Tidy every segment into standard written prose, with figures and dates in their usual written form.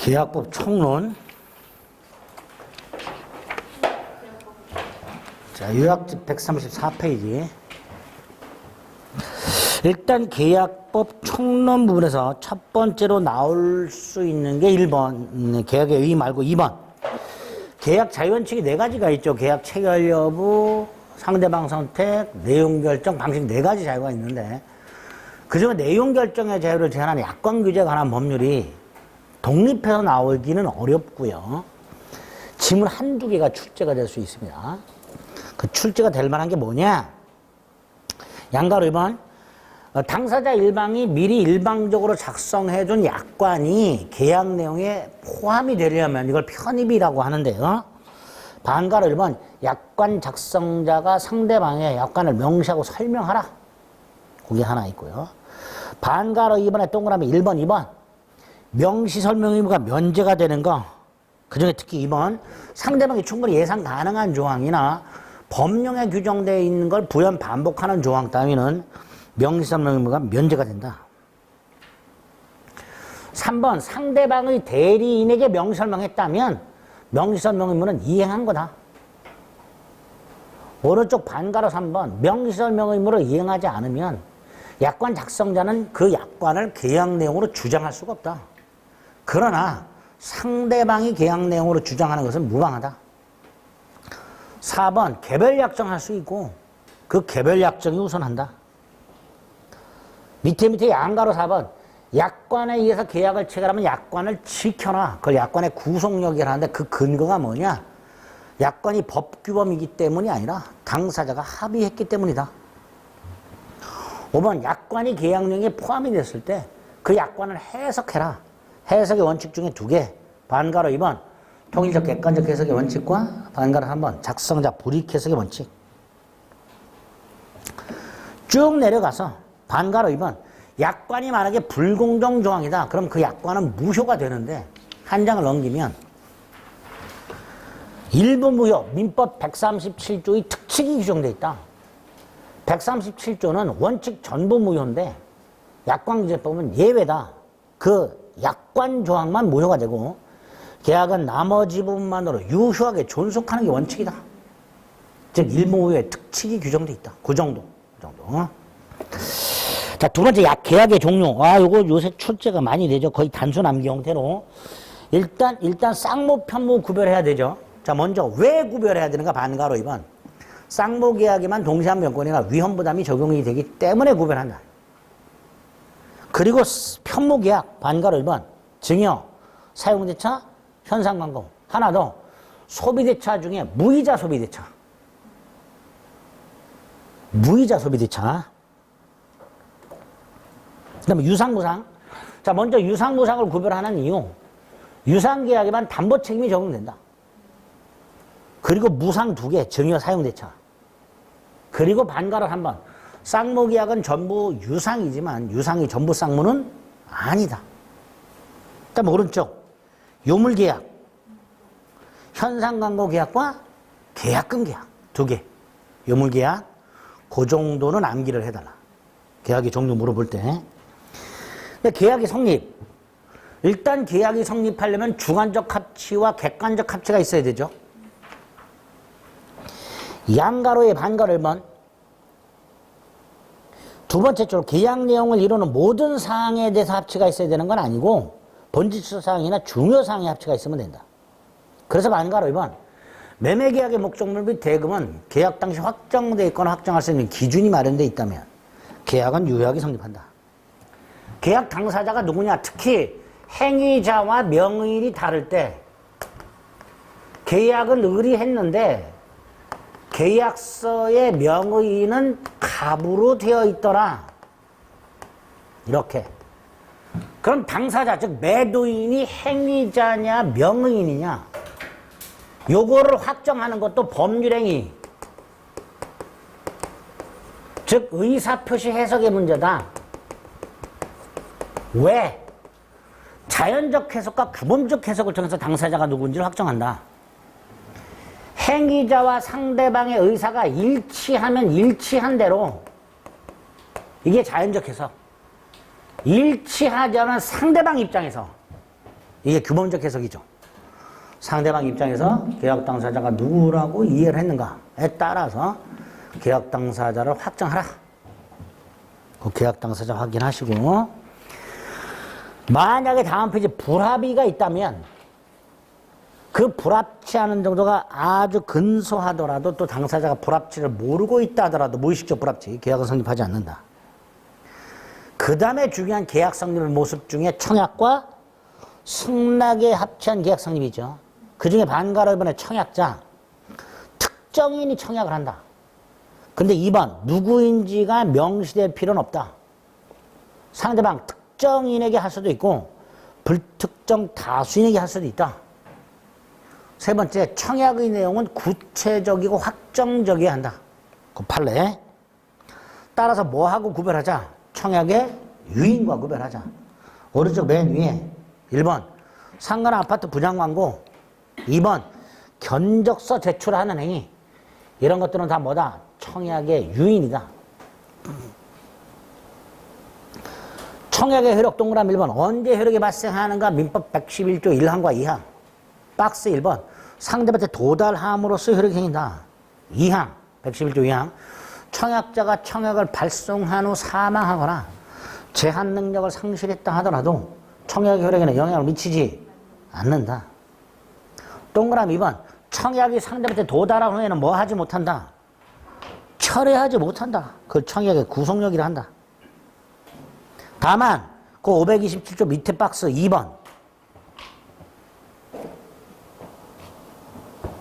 계약법 총론. 자, 요약집 134페이지. 일단 계약법 총론 부분에서 첫 번째로 나올 수 있는 게 1번, 계약의 의의 말고 2번. 계약 자유원칙이 4가지가 있죠. 계약 체결 여부, 상대방 선택, 내용 결정, 방식 4가지 자유가 있는데, 그중에 내용 결정의 자유를 제한하는 약관 규제에 관한 법률이 독립해서 나오기는 어렵고요. 지문 한두 개가 출제가 될 수 있습니다. 그 출제가 될 만한 게 뭐냐? 양가로 1번, 당사자 일방이 미리 일방적으로 작성해준 약관이 계약 내용에 포함이 되려면 이걸 편입이라고 하는데요. 반가로 1번, 약관 작성자가 상대방의 약관을 명시하고 설명하라. 그게 하나 있고요. 반가로 2번에 동그라미 1번, 2번. 명시 설명 의무가 면제가 되는 거. 그중에 특히 2번, 상대방이 충분히 예상 가능한 조항이나 법령에 규정되어 있는 걸 부연 반복하는 조항 따위는 명시 설명 의무가 면제가 된다. 3번, 상대방의 대리인에게 명시 설명했다면 명시 설명 의무는 이행한 거다. 오른쪽 반가로 3번, 명시 설명 의무를 이행하지 않으면 약관 작성자는 그 약관을 계약 내용으로 주장할 수가 없다. 그러나 상대방이 계약 내용으로 주장하는 것은 무방하다. 4번, 개별 약정할 수 있고 그 개별 약정이 우선한다. 밑에 양가로 4번, 약관에 의해서 계약을 체결하면 약관을 지켜놔. 그걸 약관의 구속력이라 하는데 그 근거가 뭐냐? 약관이 법규범이기 때문이 아니라 당사자가 합의했기 때문이다. 5번, 약관이 계약 내용에 포함이 됐을 때 그 약관을 해석해라. 해석의 원칙 중에 2개. 반가로 2번, 통일적 객관적 해석의 원칙과 반가로 3번, 작성자 불이익 해석의 원칙. 쭉 내려가서 반가로 2번, 약관이 만약에 불공정 조항이다. 그럼 그 약관은 무효가 되는데 한 장을 넘기면 일부 무효, 민법 137조의 특칙이 규정되어 있다. 137조는 원칙 전부 무효인데 약관규제법은 예외다. 그 약관 조항만 무효가 되고 계약은 나머지 부분만으로 유효하게 존속하는 게 원칙이다. 즉 일부 무효의 특칙이 규정되어 있다. 그 정도. 자, 두 번째 계약의 종류. 요거 요새 출제가 많이 되죠. 거의 단순 암기 형태로. 일단 쌍무, 편무 구별해야 되죠. 자, 먼저 왜 구별해야 되는가? 반가로 2번. 쌍무 계약에만 동시한 명권이나 위험 부담이 적용이 되기 때문에 구별한다. 그리고 편무 계약, 반가로 1번. 증여, 사용대차, 현상광고. 하나 더. 소비대차 중에 무이자 소비대차. 무이자 소비대차. 그 다음에 유상무상. 자, 먼저 유상무상을 구별하는 이유. 유상계약에만 담보책임이 적용된다. 그리고 무상 2개, 증여 사용대차. 그리고 반가로 3번. 쌍무계약은 전부 유상이지만 유상이 전부 쌍무는 아니다. 그 다음에 오른쪽. 요물계약. 현상광고계약과 계약금 계약. 2개. 요물계약. 그 정도는 암기를 해달라. 계약의 종류 물어볼 때. 근데 계약이 성립. 일단 계약이 성립하려면 주관적 합치와 객관적 합치가 있어야 되죠. 양가로의 반가로 1번. 두 번째 쪽으로 계약 내용을 이루는 모든 사항에 대해서 합치가 있어야 되는 건 아니고 본질적 사항이나 중요 사항의 합치가 있으면 된다. 그래서 반가로 1번. 매매계약의 목적물 및 대금은 계약 당시 확정되어 있거나 확정할 수 있는 기준이 마련되어 있다면 계약은 유효하게 성립한다. 계약 당사자가 누구냐? 특히 행위자와 명의인이 다를 때 계약을 의리했는데 계약서의 명의인은 갑으로 되어 있더라. 이렇게. 그럼 당사자, 즉 매도인이 행위자냐 명의인이냐 요거를 확정하는 것도 법률행위, 즉 의사표시 해석의 문제다. 왜? 자연적 해석과 규범적 해석을 통해서 당사자가 누군지를 확정한다. 행위자와 상대방의 의사가 일치하면 일치한 대로 이게 자연적 해석. 일치하지 않은 상대방 입장에서 이게 규범적 해석이죠. 상대방 입장에서 계약 당사자가 누구라고 이해를 했는가에 따라서 계약 당사자를 확정하라. 그 계약 당사자 확인하시고, 만약에 다음 페이지 불합의가 있다면 그 불합치 않은 정도가 아주 근소하더라도 또 당사자가 불합치를 모르고 있다 하더라도 무의식적 불합치, 계약은 성립하지 않는다. 그 다음에 중요한 계약 성립의 모습 중에 청약과 승낙에 합치한 계약 성립이죠. 그 중에 반가로 이번에 청약자, 특정인이 청약을 한다. 근데 2번, 누구인지가 명시될 필요는 없다. 상대방 특정인에게 할 수도 있고 불특정 다수인에게 할 수도 있다. 세 번째, 청약의 내용은 구체적이고 확정적이어야 한다. 그 판례. 따라서 뭐하고 구별하자? 청약의 유인과 구별하자. 오른쪽 맨 위에 1번, 상가 아파트 분양 광고. 2번, 견적서 제출하는 행위. 이런 것들은 다 뭐다? 청약의 유인이다. 청약의 효력 동그라미 1번, 언제 효력이 발생하는가? 민법 111조 1항과 2항. 박스 1번, 상대방한테 도달함으로써 효력이 생긴다. 2항, 111조 2항. 청약자가 청약을 발송한 후 사망하거나 제한 능력을 상실했다 하더라도 청약의 효력에는 영향을 미치지 않는다. 동그라미 2번, 청약이 상대방한테 도달한 후에는 뭐 하지 못한다? 철회하지 못한다. 그걸 청약의 구속력이라 한다. 다만 그 527조 밑에 박스 2번,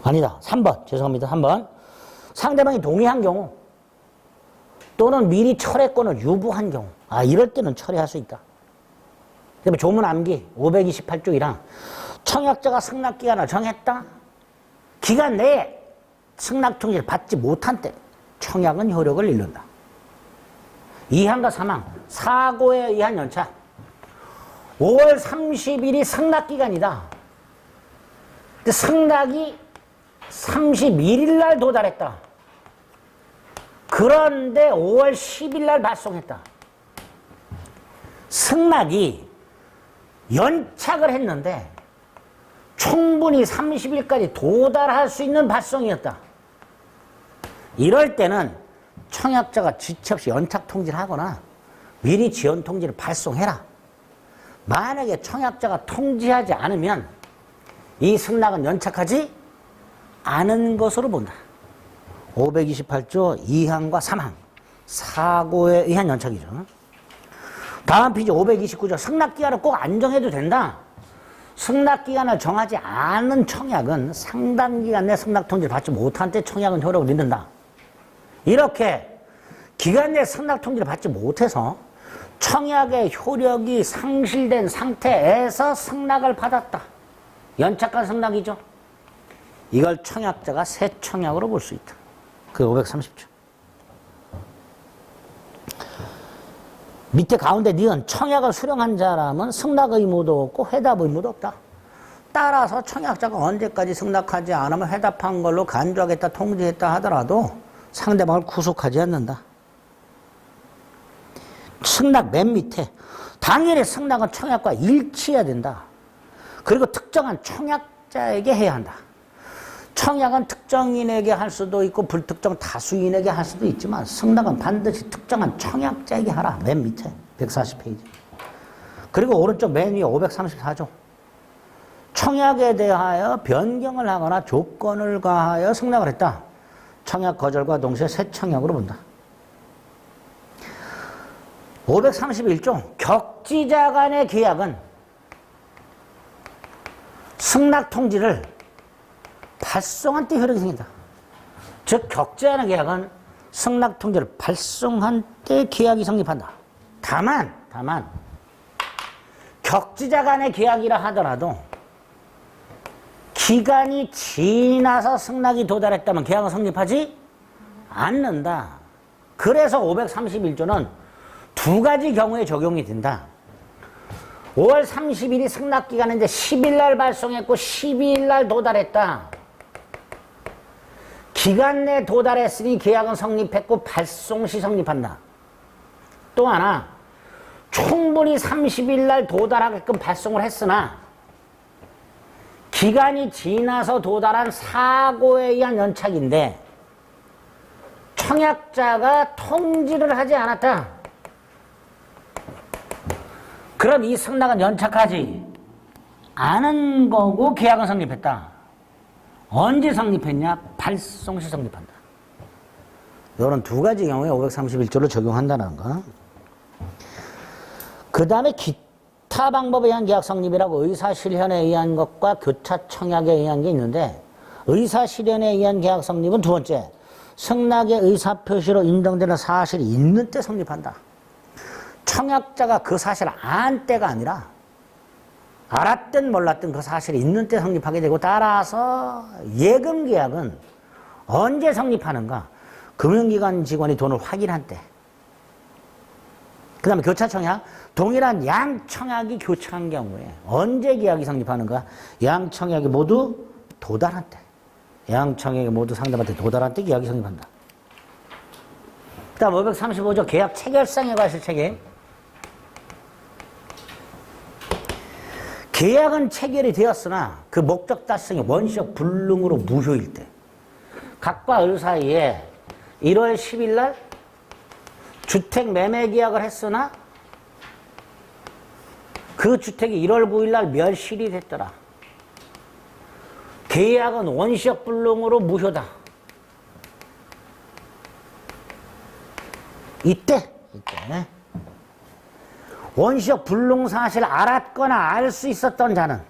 아니다, 3번, 죄송합니다. 3번. 상대방이 동의한 경우 또는 미리 철회권을 유보한 경우, 이럴 때는 철회할 수 있다. 그다음에 조문 암기 528조 1항. 청약자가 승낙기간을 정했다. 기간 내에 승낙통지를 받지 못한 때 청약은 효력을 잃는다. 2항과 3항. 사고에 의한 연착. 5월 30일이 승낙기간이다. 근데 승낙이 31일 날 도달했다. 그런데 5월 10일 날 발송했다. 승낙이 연착을 했는데 충분히 30일까지 도달할 수 있는 발송이었다. 이럴 때는 청약자가 지체 없이 연착 통지를 하거나 미리 지연 통지를 발송해라. 만약에 청약자가 통지하지 않으면 이 승낙은 연착하지 않은 것으로 본다. 528조 2항과 3항. 사고에 의한 연착이죠. 다음 페이지 529조 승낙기간을 꼭 안 정해도 된다. 승낙기간을 정하지 않은 청약은 상당 기간 내 승낙통지를 받지 못한 때 청약은 효력을 잃는다. 이렇게 기간 내 승낙통지를 받지 못해서 청약의 효력이 상실된 상태에서 승낙을 받았다. 연착한 승낙이죠. 이걸 청약자가 새 청약으로 볼 수 있다. 그 530조. 밑에 가운데 니은 청약을 수령한 사람은 승낙 의무도 없고 회답 의무도 없다. 따라서 청약자가 언제까지 승낙하지 않으면 회답한 걸로 간주하겠다 통지했다 하더라도 상대방을 구속하지 않는다. 승낙 맨 밑에 당일의 승낙은 청약과 일치해야 된다. 그리고 특정한 청약자에게 해야 한다. 청약은 특정인에게 할 수도 있고 불특정 다수인에게 할 수도 있지만 승낙은 반드시 특정한 청약자에게 하라. 맨 밑에 140페이지. 그리고 오른쪽 맨 위에 534조. 청약에 대하여 변경을 하거나 조건을 가하여 승낙을 했다. 청약 거절과 동시에 새 청약으로 본다. 531조. 격지자 간의 계약은 승낙 통지를 발송한 때 효력이 생긴다. 즉 격지자간의 계약은 승낙 통지를 발송한 때 계약이 성립한다. 다만 격지자 간의 계약이라 하더라도 기간이 지나서 승낙이 도달했다면 계약은 성립하지 않는다. 그래서 531조는 두 가지 경우에 적용이 된다. 5월 30일이 승낙기간인데 10일 날 발송했고 12일 날 도달했다. 기간 내 도달했으니 계약은 성립했고 발송 시 성립한다. 또 하나, 충분히 30일 날 도달하게끔 발송을 했으나 기간이 지나서 도달한 사고에 의한 연착인데 청약자가 통지를 하지 않았다. 그럼 이 승낙은 연착하지 않은 거고 계약은 성립했다. 언제 성립했냐? 발송시 성립한다. 이런 두 가지 경우에 531조를 적용한다는 거. 그 다음에 기타 방법에 의한 계약 성립이라고 의사실현에 의한 것과 교차 청약에 의한 게 있는데 의사실현에 의한 계약 성립은 두 번째, 승낙의 의사표시로 인정되는 사실이 있는 때 성립한다. 청약자가 그 사실을 안 때가 아니라 알았든 몰랐든 그 사실이 있는 때 성립하게 되고, 따라서 예금 계약은 언제 성립하는가? 금융기관 직원이 돈을 확인한 때. 그 다음에 교차 청약, 동일한 양 청약이 교차한 경우에 언제 계약이 성립하는가? 양 청약이 모두 도달한 때. 양 청약이 모두 상대방한테 도달한 때 계약이 성립한다. 그 다음 535조 계약 체결상의 과실 책임. 계약은 체결이 되었으나 그 목적 달성이 원시적 불능으로 무효일 때, 각과 을 사이에 1월 10일 날 주택 매매 계약을 했으나 그 주택이 1월 9일 날 멸실이 됐더라. 계약은 원시적 불능으로 무효다. 이때 원시적 불능 사실을 알았거나 알 수 있었던 자는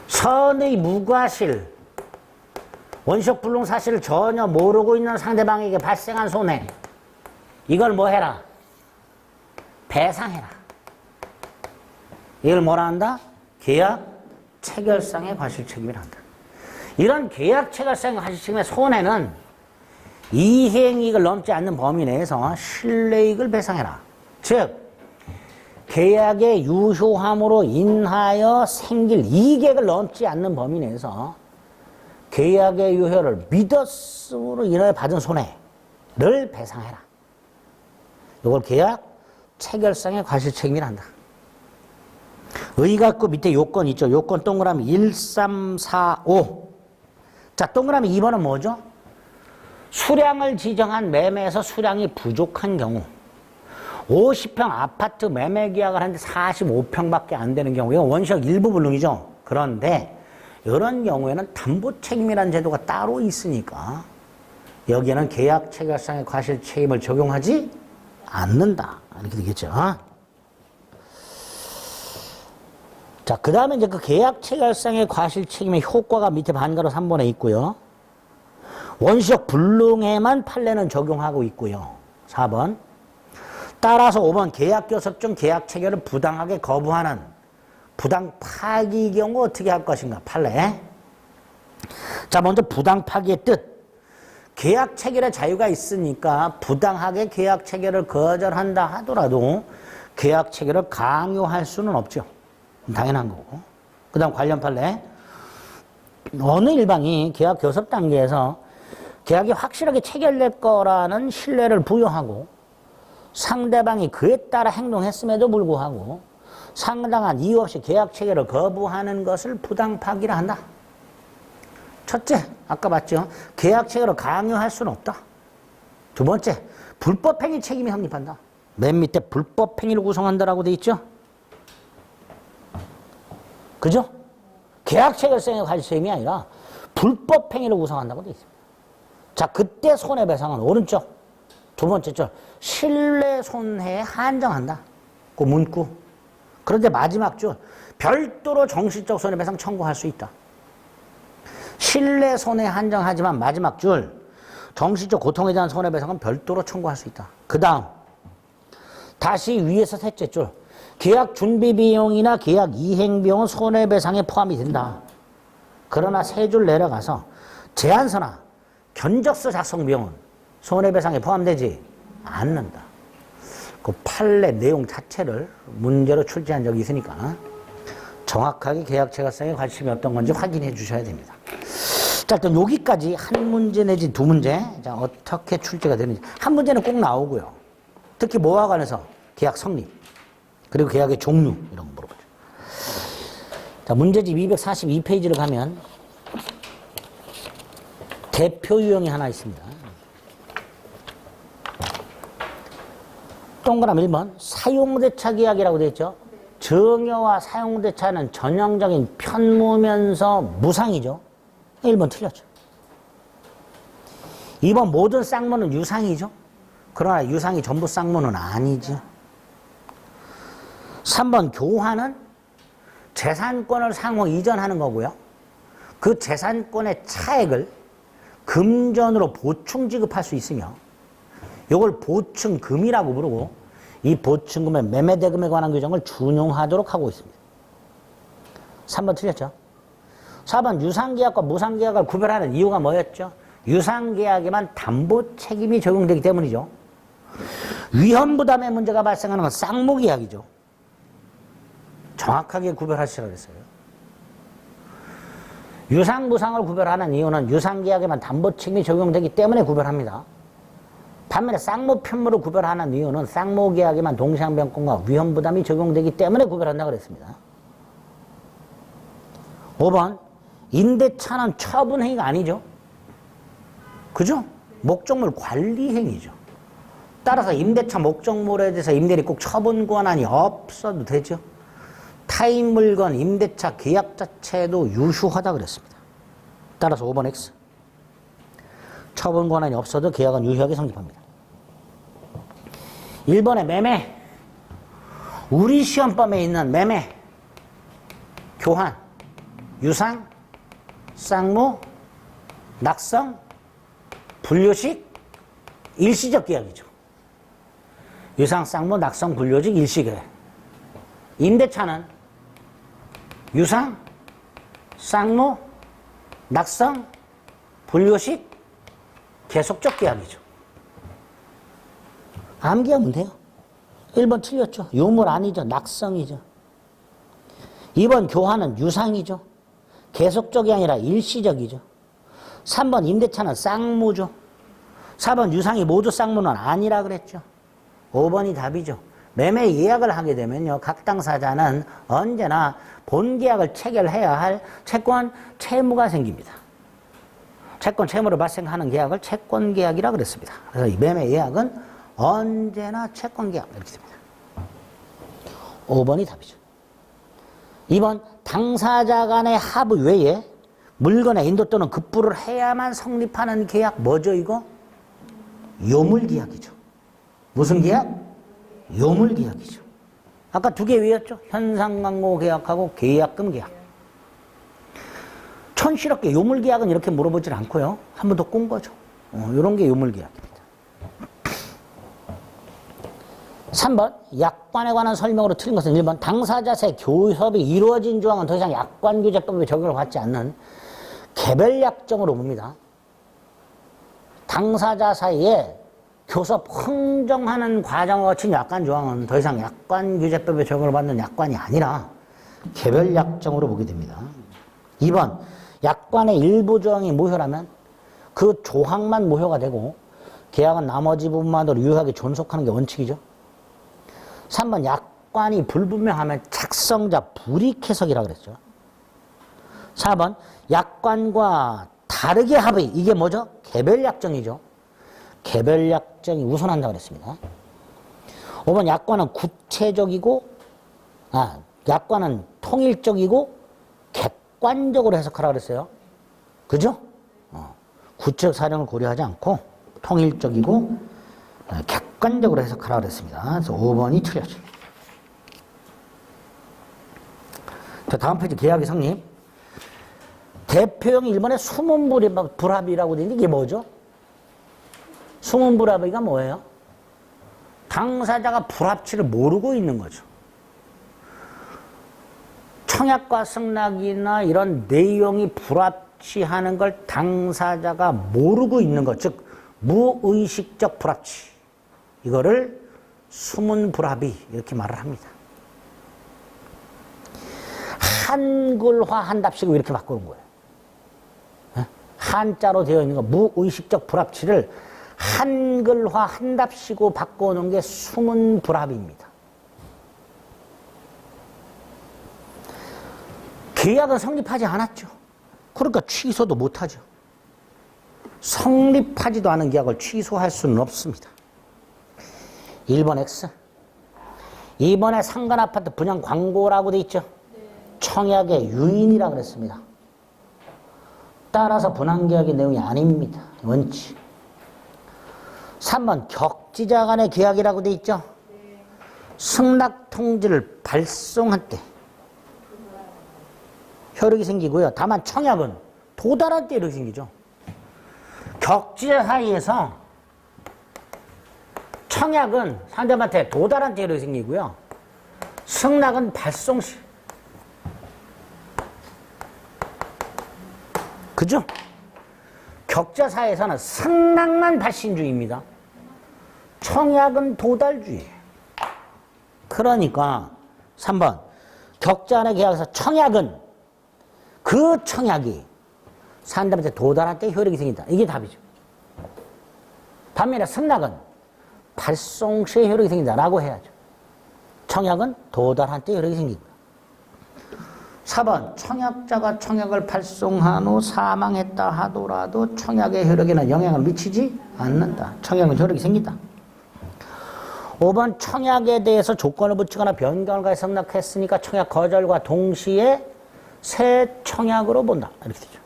선의 무과실, 원시적 불능 사실을 전혀 모르고 있는 상대방에게 발생한 손해, 이걸 뭐 해라? 배상해라. 이걸 뭐라 한다? 계약 체결상의 과실 책임이라 한다. 이런 계약 체결상의 과실 책임의 손해는 이행이익을 넘지 않는 범위 내에서 실내이익을 배상해라. 즉 계약의 유효함으로 인하여 생길 이익액을 넘지 않는 범위 내에서 계약의 유효를 믿었음으로 인하여 받은 손해를 배상해라. 이걸 계약 체결상의 과실 책임이라 한다. 의가 그 밑에 요건 있죠. 요건 동그라미 1, 3, 4, 5. 자, 동그라미 2번은 뭐죠? 수량을 지정한 매매에서 수량이 부족한 경우, 50평 아파트 매매 계약을 하는데 45평밖에 안 되는 경우에 원시적 일부 불능이죠. 그런데 이런 경우에는 담보 책임이라는 제도가 따로 있으니까 여기에는 계약 체결상의 과실 책임을 적용하지 않는다. 이렇게 되겠죠. 자, 그 다음에 이제 그 계약 체결상의 과실 책임의 효과가 밑에 반가로 3번에 있고요. 원시적 불능에만 판례는 적용하고 있고요. 4번. 따라서 5번 계약교섭 중 계약 체결을 부당하게 거부하는 부당 파기의 경우 어떻게 할 것인가? 판례. 자, 먼저 부당 파기의 뜻. 계약 체결의 자유가 있으니까 부당하게 계약 체결을 거절한다 하더라도 계약 체결을 강요할 수는 없죠. 당연한 거고. 그 다음 관련 판례. 어느 일방이 계약 교섭 단계에서 계약이 확실하게 체결될 거라는 신뢰를 부여하고 상대방이 그에 따라 행동했음에도 불구하고 상당한 이유 없이 계약 체결을 거부하는 것을 부당 파기라 한다. 첫째, 아까 봤죠? 계약 체결을 강요할 수는 없다. 두 번째, 불법행위 책임이 성립한다. 맨 밑에 불법행위를 구성한다라고 돼 있죠? 그죠? 계약 체결성의 과실 책임이 아니라 불법행위를 구성한다고 돼 있습니다. 자, 그때 손해배상은 오른쪽 두 번째 줄 신뢰 손해에 한정한다. 그 문구. 그런데 마지막 줄 별도로 정신적 손해배상 청구할 수 있다. 신뢰 손해에 한정하지만 마지막 줄 정신적 고통에 대한 손해배상은 별도로 청구할 수 있다. 그 다음 다시 위에서 셋째 줄 계약 준비 비용이나 계약 이행 비용은 손해배상에 포함이 된다. 그러나 세 줄 내려가서 제안서나 견적서 작성 비용은 손해배상에 포함되지 않는다. 그 판례 내용 자체를 문제로 출제한 적이 있으니까 정확하게 계약 체결상의 관심이 어떤 건지 확인해 주셔야 됩니다. 자, 일단 여기까지 한 문제 내지 두 문제. 자, 어떻게 출제가 되는지. 한 문제는 꼭 나오고요. 특히 뭐와 관해서 계약 성립, 그리고 계약의 종류 이런 거 물어보죠. 자, 문제집 242페이지를 가면 대표 유형이 하나 있습니다. 동그라미 1번 사용대차 계약이라고 되어 있죠. 증여와 사용대차는 전형적인 편무면서 무상이죠. 1번 틀렸죠. 2번 모든 쌍무는 유상이죠. 그러나 유상이 전부 쌍무는 아니죠. 3번 교환은 재산권을 상호 이전하는 거고요. 그 재산권의 차액을 금전으로 보충 지급할 수 있으며 이걸 보충금이라고 부르고 이 보충금의 매매대금에 관한 규정을 준용하도록 하고 있습니다. 3번 틀렸죠. 4번 유상계약과 무상계약을 구별하는 이유가 뭐였죠? 유상계약에만 담보 책임이 적용되기 때문이죠. 위험부담의 문제가 발생하는 건 쌍무계약이죠. 정확하게 구별하시라고 했어요. 유상, 무상을 구별하는 이유는 유상계약에만 담보 책임이 적용되기 때문에 구별합니다. 반면에 쌍무 편무를 구별하는 이유는 쌍무계약에만 동시항변권과 위험부담이 적용되기 때문에 구별한다고 그랬습니다. 5번 임대차는 처분행위가 아니죠. 그죠? 목적물 관리행위죠. 따라서 임대차 목적물에 대해서 임대인이 꼭 처분 권한이 없어도 되죠. 타인 물건 임대차 계약 자체도 유효하다 그랬습니다. 따라서 5번 X. 처분 권한이 없어도 계약은 유효하게 성립합니다. 1번의 매매. 우리 시험범에 있는 매매, 교환, 유상, 쌍무, 낙성, 분료식, 일시적 계약이죠. 유상, 쌍무, 낙성, 분료식, 일시계약. 임대차는 유상, 쌍무, 낙성, 분료식, 계속적 계약이죠. 암기하면 돼요. 1번 틀렸죠. 유물 아니죠. 낙성이죠. 2번 교환은 유상이죠. 계속적이 아니라 일시적이죠. 3번 임대차는 쌍무죠. 4번 유상이 모두 쌍무는 아니라 그랬죠. 5번이 답이죠. 매매 예약을 하게 되면요, 각 당사자는 언제나 본계약을 체결해야 할 채권 채무가 생깁니다. 채권 채무를 발생하는 계약을 채권계약이라 그랬습니다. 그래서 이 매매 예약은 언제나 채권계약 이렇게 됩니다. 5번이 답이죠. 2번 당사자 간의 합의 외에 물건의 인도 또는 급부를 해야만 성립하는 계약 뭐죠 이거? 요물계약이죠. 무슨 계약? 요물계약이죠. 아까 두 개 외웠죠? 현상광고 계약하고 계약금 계약. 촌스럽게 요물계약은 이렇게 물어보질 않고요. 한 번 더 꼰 거죠. 이런 게 요물계약입니다. 3번 약관에 관한 설명으로 틀린 것은 1번 당사자 사이 교섭이 이루어진 조항은 더 이상 약관규제법에 적용을 받지 않는 개별약정으로 봅니다. 당사자 사이에 교섭 흥정하는 과정과 거친 약관 조항은 더 이상 약관규제법에 적용을 받는 약관이 아니라 개별약정으로 보게 됩니다. 2번 약관의 일부 조항이 무효라면 그 조항만 무효가 되고 계약은 나머지 부분만으로 유효하게 존속하는 게 원칙이죠. 3번 약관이 불분명하면 작성자 불이해석이라고 그랬죠. 4번 약관과 다르게 합의. 이게 뭐죠? 개별약정이죠. 개별약정이 우선한다고 그랬습니다. 5번 약관은 구체적이고 약관은 통일적이고 객관적으로 해석하라고 그랬어요. 그죠? 구체적 사정을 고려하지 않고 통일적이고 객관적으로 해석하라고 그랬습니다. 그래서 5번이 틀렸죠. 자, 다음 페이지 계약의 성립. 대표형 1번에 수문불합이라고 되어 있는데 이게 뭐죠? 수문불합이가 뭐예요? 당사자가 불합치를 모르고 있는 거죠. 청약과 승낙이나 이런 내용이 불합치하는 걸 당사자가 모르고 있는 것, 즉 무의식적 불합치. 이거를 수문불합이 이렇게 말을 합니다. 한글화 한답시고 이렇게 바꾸는 거예요. 한자로 되어 있는 거 무의식적 불합치를 한글화 한답시고 바꿔놓은 게 수문불합입니다. 계약은 성립하지 않았죠. 그러니까 취소도 못하죠. 성립하지도 않은 계약을 취소할 수는 없습니다. 1번 X. 2번에 상간아파트 분양 광고라고 돼 있죠. 청약의 유인이라 그랬습니다. 따라서 분양계약의 내용이 아닙니다. 원칙. 3번 격지자 간의 계약이라고 돼 있죠. 승낙통지를 발송한 때 효력이 생기고요. 다만 청약은 도달할 때 효력이 생기죠. 격지자 사이에서 청약은 상대방한테 도달한 때 효력이 생기고요. 승낙은 발송 시. 그죠? 격자 사이에서는 승낙만 발신주의입니다. 청약은 도달주의. 그러니까 3번 격자 간의 계약에서 청약은 그 청약이 상대방한테 도달할 때 효력이 생긴다. 이게 답이죠. 반면에 승낙은 발송 시에 효력이 생긴다라고 해야죠. 청약은 도달할 때 효력이 생긴다. 4번 청약자가 청약을 발송한 후 사망했다 하더라도 청약의 효력에는 영향을 미치지 않는다. 청약은 효력이 생긴다. 5번 청약에 대해서 조건을 붙이거나 변경을 가해 승낙했으니까 청약 거절과 동시에 새 청약으로 본다. 이렇게 되죠.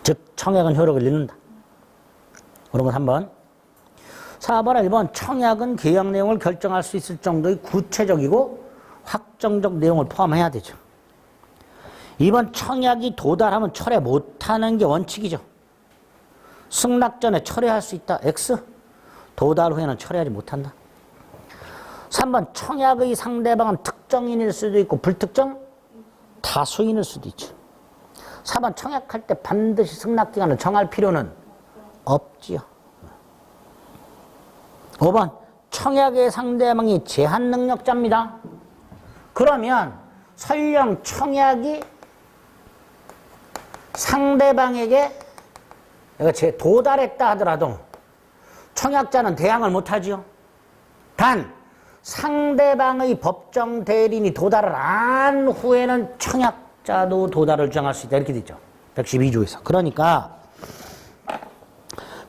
즉 청약은 효력을 잃는다. 그런 건 3번. 4번, 1번 청약은 계약 내용을 결정할 수 있을 정도의 구체적이고 확정적 내용을 포함해야 되죠. 2번 청약이 도달하면 철회 못하는 게 원칙이죠. 승낙 전에 철회할 수 있다. X. 도달 후에는 철회하지 못한다. 3번 청약의 상대방은 특정인일 수도 있고 불특정 다수인일 수도 있죠. 4번 청약할 때 반드시 승낙기간을 정할 필요는 없지요. 5번 청약의 상대방이 제한능력자입니다. 그러면 설령 청약이 상대방에게 도달했다 하더라도 청약자는 대항을 못하지요. 단 상대방의 법정 대리인이 도달을 한 후에는 청약자도 도달을 주장할 수 있다. 이렇게 되죠. 112조에서. 그러니까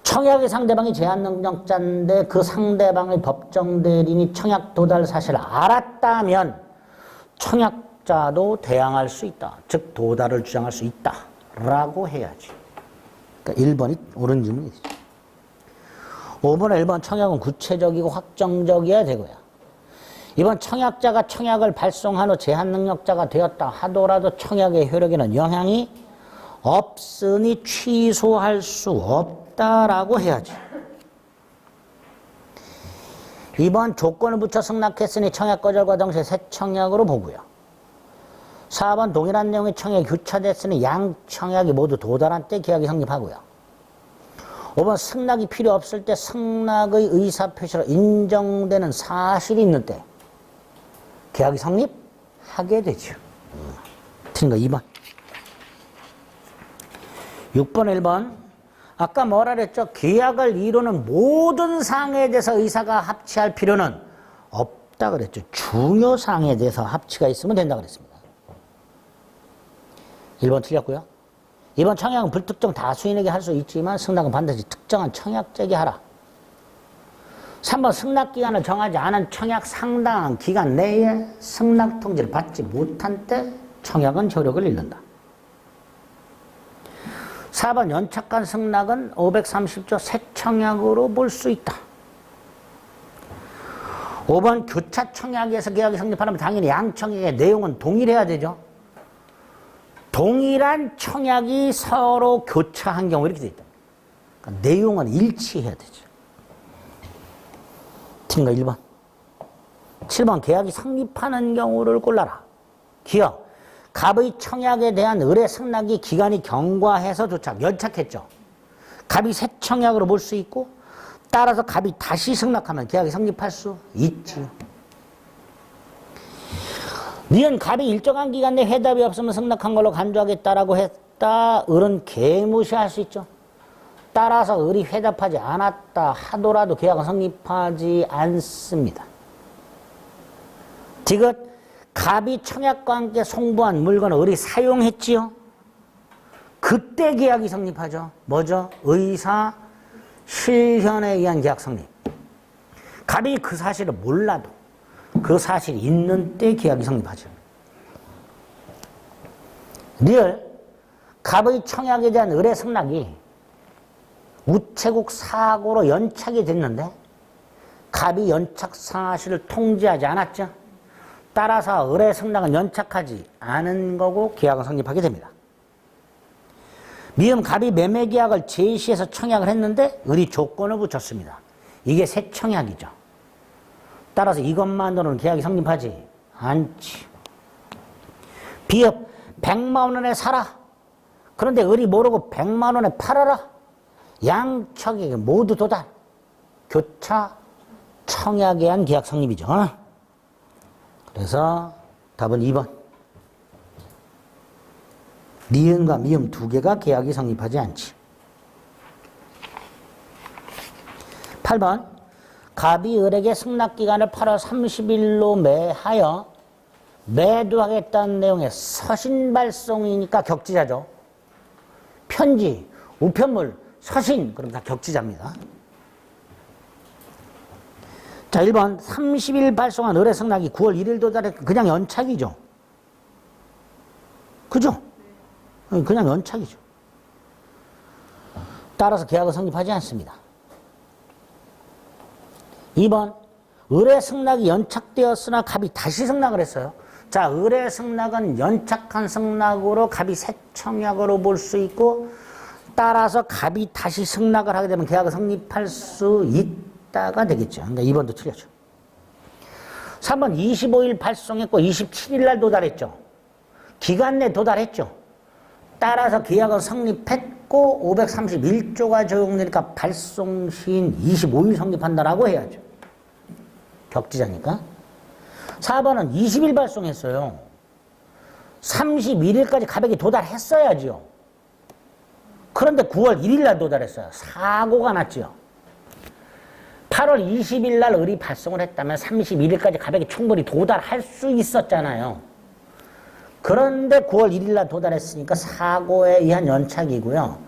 청약의 상대방이 제한능력자인데 그 상대방의 법정 대리인이 청약 도달 사실을 알았다면 청약자도 대항할 수 있다. 즉 도달을 주장할 수 있다. 라고 해야지. 그러니까 1번이 옳은 질문이죠. 5번에 1번 청약은 구체적이고 확정적이어야 되고요. 2번 청약자가 청약을 발송한 후 제한능력자가 되었다 하더라도 청약의 효력에는 영향이 없으니 취소할 수 없다라고 해야지. 2번 조건을 붙여 승낙했으니 청약 거절과 동시에 새 청약으로 보고요. 4번 동일한 내용의 청약이 교차됐으니 양 청약이 모두 도달한 때 계약이 성립하고요. 5번 승낙이 필요 없을 때 승낙의 의사표시로 인정되는 사실이 있는 때 계약이 성립하게 되죠. 틀린 거 2번. 6번 1번 아까 뭐라 그랬죠? 계약을 이루는 모든 사항에 대해서 의사가 합치할 필요는 없다 그랬죠. 중요 사항에 대해서 합치가 있으면 된다 그랬습니다. 1번 틀렸고요. 2번 청약은 불특정 다수인에게 할 수 있지만 승낙은 반드시 특정한 청약자에게 하라. 3번 승낙기간을 정하지 않은 청약 상당한 기간 내에 승낙통지를 받지 못한 때 청약은 효력을 잃는다. 4번 연착한 승낙은 530조 새 청약으로 볼 수 있다. 5번 교차 청약에서 계약이 성립하려면 당연히 양 청약의 내용은 동일해야 되죠. 동일한 청약이 서로 교차한 경우 이렇게 돼 있다. 그러니까 내용은 일치해야 되죠. 틀린 거 1번. 7번 계약이 성립하는 경우를 골라라. 기억. 갑의 청약에 대한 의뢰 승낙이 기간이 경과해서 연착했죠. 갑이 새 청약으로 볼 수 있고 따라서 갑이 다시 승낙하면 계약이 성립할 수 있지요. 니은 갑이 일정한 기간 내 회답이 없으면 승낙한 걸로 간주하겠다라고 했다. 을은 개무시할 수 있죠. 따라서 을이 회답하지 않았다 하더라도 계약은 성립하지 않습니다. 디귿 갑이 청약과 함께 송부한 물건을 을이 사용했지요. 그때 계약이 성립하죠. 뭐죠? 의사 실현에 의한 계약 성립. 갑이 그 사실을 몰라도 그 사실이 있는 때 계약이 성립하죠. 리얼 갑의 청약에 대한 을의 승낙이 우체국 사고로 연착이 됐는데 갑이 연착 사실을 통지하지 않았죠. 따라서 을의 승낙은 연착하지 않은 거고 계약은 성립하게 됩니다. 미음 갑이 매매 계약을 제시해서 청약을 했는데 을이 조건을 붙였습니다. 이게 새 청약이죠. 따라서 이것만으로는 계약이 성립하지 않지. 비읍 100만 원에 사라. 그런데 을이 모르고 100만 원에 팔아라. 양측에게 모두 도달. 교차 청약에 의한 계약 성립이죠. 그래서 답은 2번. 니은과 미음 두 개가 계약이 성립하지 않지. 8번. 갑이 을에게 승낙기간을 8월 30일로 매하여 매도하겠다는 내용의 서신 발송이니까 격지자죠. 편지, 우편물, 서신, 그럼 다 격지자입니다. 자, 1번 30일 발송한 을의 승낙이 9월 1일 도달해 그냥 연착이죠. 그죠? 그냥 연착이죠. 따라서 계약은 성립하지 않습니다. 2번 을의 승낙이 연착되었으나 갑이 다시 승낙을 했어요. 자, 을의 승낙은 연착한 승낙으로 갑이 새 청약으로 볼 수 있고 따라서 갑이 다시 승낙을 하게 되면 계약은 성립할 수 있다가 되겠죠. 그러니까 2번도 틀렸죠. 3번 25일 발송했고 27일 날 도달했죠. 기간 내 도달했죠. 따라서 계약은 성립했고 531조가 적용되니까 발송 시인 25일 성립한다라고 해야죠. 격지자니까. 4번은 20일 발송했어요. 31일까지 갑에게 도달했어야지요. 그런데 9월 1일 날 도달했어요. 사고가 났죠. 8월 20일 날 을이 발송을 했다면 31일까지 갑에게 충분히 도달할 수 있었잖아요. 그런데 9월 1일 날 도달했으니까 사고에 의한 연착이고요.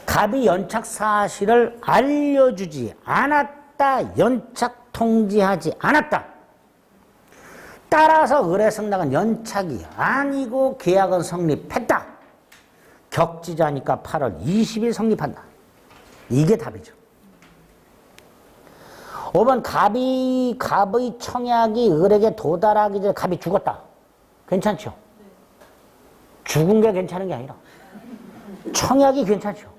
갑이 연착 사실을 알려주지 않았다. 연착 통지하지 않았다. 따라서 을의 승낙은 연착이 아니고 계약은 성립했다. 격지자니까 8월 20일 성립한다. 이게 답이죠. 5번 갑의 청약이 을에게 도달하기 전에 갑이 죽었다. 괜찮죠? 죽은 게 괜찮은 게 아니라 청약이 괜찮죠.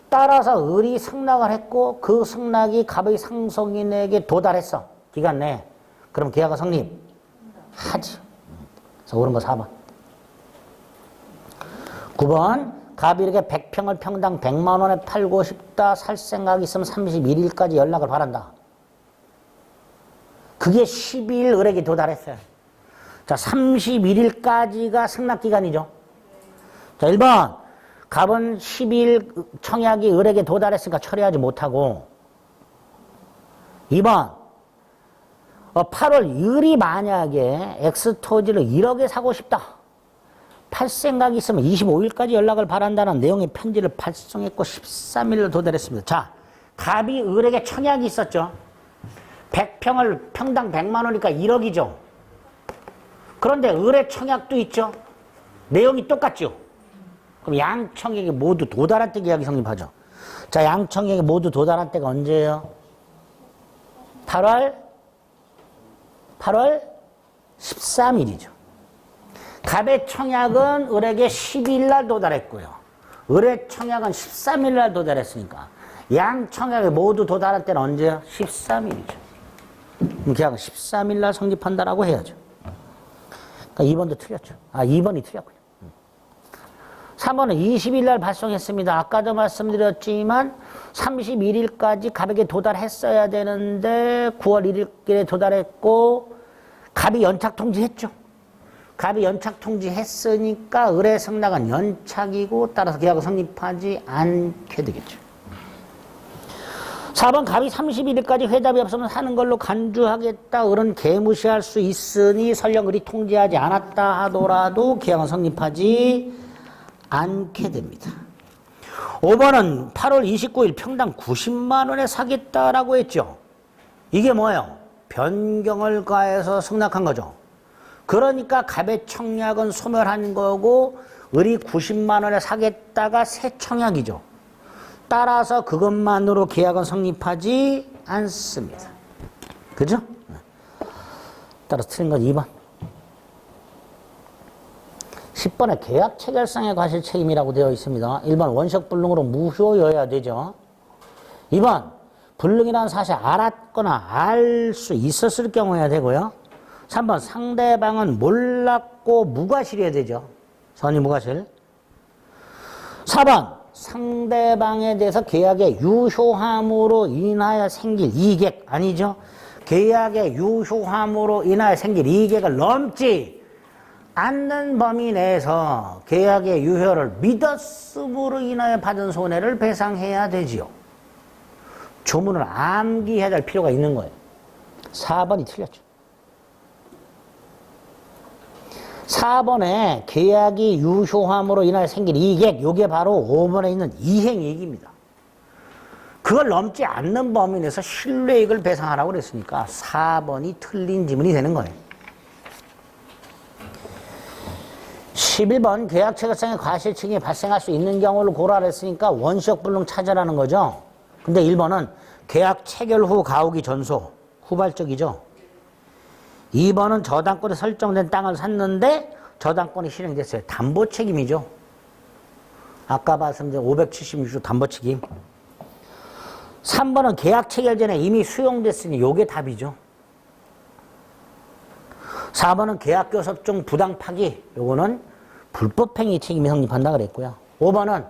따라서 을이 승낙을 했고 그 승낙이 갑의 상속인에게 도달했어. 기간 내에. 그럼 계약은 성립하지. 그래서 옳은 거 4번. 9번 갑이 이렇게 100평을 평당 100만 원에 팔고 싶다. 살 생각이 있으면 31일까지 연락을 바란다. 그게 12일 을에게 도달했어요. 자, 31일까지가 승낙기간이죠. 자, 1번 갑은 10일 청약이 을에게 도달했으니까 처리하지 못하고 2번 8월 을이 만약에 X토지를 1억에 사고 싶다. 팔 생각이 있으면 25일까지 연락을 바란다는 내용의 편지를 발송했고 13일로 도달했습니다. 자, 갑이 을에게 청약이 있었죠. 100평을 평당 100만 원이니까 1억이죠. 그런데 을의 청약도 있죠. 내용이 똑같죠. 그럼 양청에게 모두 도달한 때 계약이 성립하죠. 자, 양청에게 모두 도달한 때가 언제예요? 8월 13일이죠. 갑의 청약은 을에게 12일 날 도달했고요. 을의 청약은 13일 날 도달했으니까 양청약에 모두 도달할 때는 언제요? 13일이죠. 그럼 계약은 13일 날 성립한다라고 해야죠. 그러니까 2번도 틀렸죠. 2번이 틀렸고요. 3번은 20일 날 발송했습니다. 아까도 말씀드렸지만 31일까지 갑에게 도달했어야 되는데 9월 1일에 도달했고 갑이 연착 통지했죠. 갑이 연착 통지했으니까 을의 승낙은 연착이고 따라서 계약은 성립하지 않게 되겠죠. 4번 갑이 31일까지 회답이 없으면 사는 걸로 간주하겠다. 을은 개무시할 수 있으니 설령 을이 통지하지 않았다 하더라도 계약은 성립하지 않게 됩니다. 5번은 8월 29일 평당 90만 원에 사겠다라고 했죠. 이게 뭐예요? 변경을 가해서 승낙한 거죠. 그러니까 갑의 청약은 소멸한 거고 을이 90만 원에 사겠다가 새 청약이죠. 따라서 그것만으로 계약은 성립하지 않습니다. 그죠? 따라서 틀린 건 2번. 10번에 계약 체결상의 과실 책임이라고 되어 있습니다. 1번 원석 불능으로 무효여야 되죠. 2번 불능이라는 사실 알았거나 알 수 있었을 경우여야 되고요. 3번 상대방은 몰랐고 무과실이어야 되죠. 선의 무과실. 4번 상대방에 대해서 계약의 유효함으로 인하여 생길 이익 아니죠. 계약의 유효함으로 인하여 생길 이익을 넘지 않는 범위 내에서 계약의 유효를 믿었음으로 인하여 받은 손해를 배상해야 되지요. 조문을 암기해야 될 필요가 있는 거예요. 4번이 틀렸죠. 4번에 계약이 유효함으로 인하여 생긴 이익, 요게 바로 5번에 있는 이행이익입니다. 그걸 넘지 않는 범위 내에서 신뢰이익을 배상하라고 그랬으니까 4번이 틀린 지문이 되는 거예요. 11번 계약 체결상의 과실 책임이 발생할 수 있는 경우를 고려하라 했으니까 원시적 불능 찾아라는 거죠. 근데 1번은 계약 체결 후 가오기 전소, 후발적이죠. 2번은 저당권에 설정된 땅을 샀는데 저당권이 실행됐어요. 담보 책임이죠. 아까 말씀드린 576조 담보 책임. 3번은 계약 체결 전에 이미 수용됐으니 요게 답이죠. 4번은 계약 교섭 중 부당 파기, 요거는 불법행위 책임이 성립한다 그랬고요. 5번은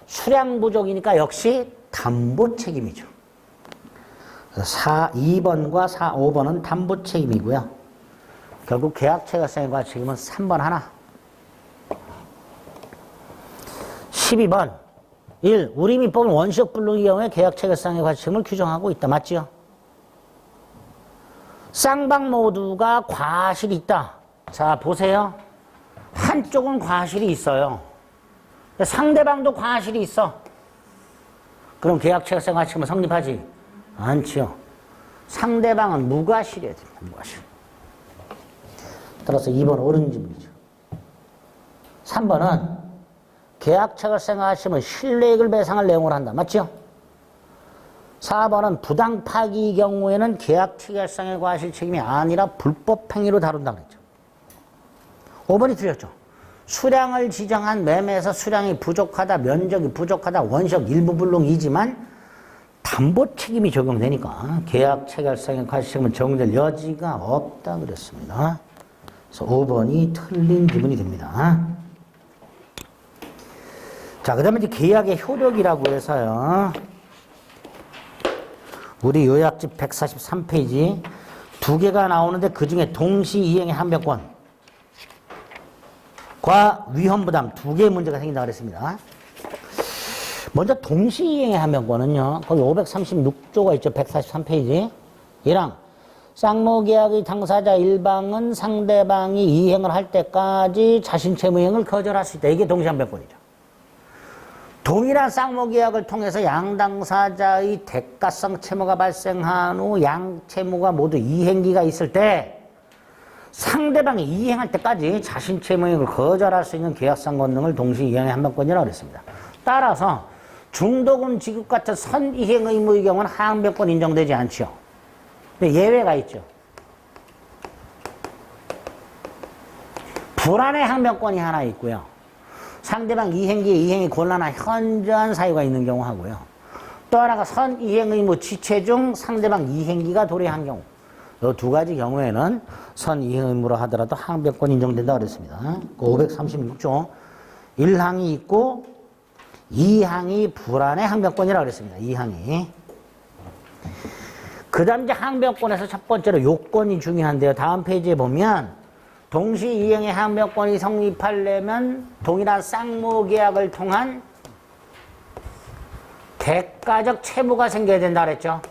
수량 부족이니까 역시 담보 책임이죠. 2번과 5번은 담보 책임이고요. 결국 계약 체결상의 과실책임은 3번 하나. 12번 1. 우리 민법은 원시적 불능의 경우에 계약 체결상의 과실책임을 규정하고 있다. 맞지요? 쌍방 모두가 과실이 있다. 자 보세요. 한쪽은 과실이 있어요. 상대방도 과실이 있어. 그럼 계약 체결상의 과실책임은 성립하지 않지요. 상대방은 무과실이어야 됩니다. 무과실. 따라서 2번 옳은 지문이죠. 3번은 계약 체결상의 과실책임은 신뢰이익을 배상할 내용으로 한다. 맞죠? 4번은 부당 파기 경우에는 계약 체결상의 과실책임이 아니라 불법 행위로 다룬다 그랬죠. 5번이 틀렸죠. 수량을 지정한 매매에서 수량이 부족하다, 면적이 부족하다, 원시적 일부 불능이지만 담보 책임이 적용되니까 계약 체결상의 과실책임은 적용될 여지가 없다 그랬습니다. 그래서 5번이 틀린 지문이 됩니다. 자, 그 다음에 이제 계약의 효력이라고 해서요. 우리 요약집 143페이지 두 개가 나오는데 그 중에 동시이행의 한명권과 위헌부담 두 개의 문제가 생긴다 그랬습니다. 먼저 동시이행의 한명권은요. 거기 536조가 있죠. 143페이지. 이랑 쌍모계약의 당사자 일방은 상대방이 이행을 할 때까지 자신 채무이행을 거절할 수 있다. 이게 동시한명권이죠. 동일한 쌍모계약을 통해서 양당사자의 대가성 채무가 발생한 후 양채무가 모두 이행기가 있을 때 상대방이 이행할 때까지 자신 채무이행을 거절할 수 있는 계약상 권능을 동시이행의 한명권이라고 그랬습니다. 따라서 중도금 지급 같은 선이행 의무의 경우는 하향변권 인정되지 않죠. 근데 예외가 있죠. 불안의 항변권이 하나 있고요. 상대방 이행기에 이행이 곤란한 현저한 사유가 있는 경우 하고요. 또 하나가 선이행 의무 지체 중 상대방 이행기가 도래한 경우. 이 두 가지 경우에는 선이행 의무로 하더라도 항변권 인정된다고 그랬습니다. 536조 1항이 있고 2항이 불안의 항변권이라고 그랬습니다. 2항이. 그 다음 이제 항변권에서 첫 번째로 요건이 중요한데요. 다음 페이지에 보면 동시이행의 항변권이 성립하려면 동일한 쌍모계약을 통한 대가적 채무가 생겨야 된다 그랬죠.